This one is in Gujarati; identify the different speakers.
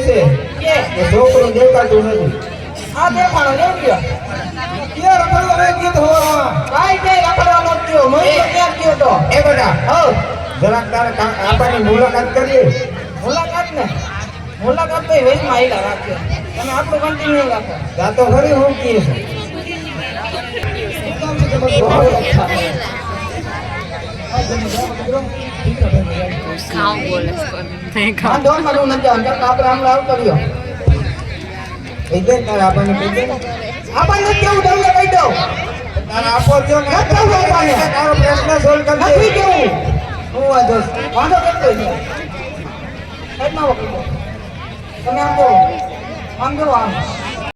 Speaker 1: છે
Speaker 2: કે
Speaker 1: કે છોકરું દેખાતું નથી.
Speaker 2: આ દેખાણો લેવ ગયો
Speaker 1: યાર રખડવા રે ગીત હોવા.
Speaker 2: કાઈ કે રખડવાનો જ થયો મને તો ક્યાં ગયો તો
Speaker 1: એ બેટા
Speaker 2: હો
Speaker 1: જરાક તારે આપાની મુલાકાત કરીએ.
Speaker 2: મુલાકાત તો વેચમાં આઈલા રાખ્યો તમે આપણું કન્ટિન્યુ રાખો
Speaker 1: જા તો ખરી હું કીએ છે.
Speaker 3: કામ બોલે છે
Speaker 2: હા દોન મારું નથી આવતા આપણે હમણાં આવતો રહ્યો
Speaker 1: કહી દે તારે આપાની કહી દે.
Speaker 2: આપણને કેવું દઉં કહી દઉં
Speaker 1: તારે આપો જો ને
Speaker 2: નથી આવવું આપાને.
Speaker 1: તારો પ્રશ્ન સોલ્વ
Speaker 2: નથી
Speaker 1: કરજે.
Speaker 2: કેવું
Speaker 1: હું વાંધો છે?
Speaker 2: વાંધો કેટલો છે સાઈડમાં વખતો તમે આમ જો આમ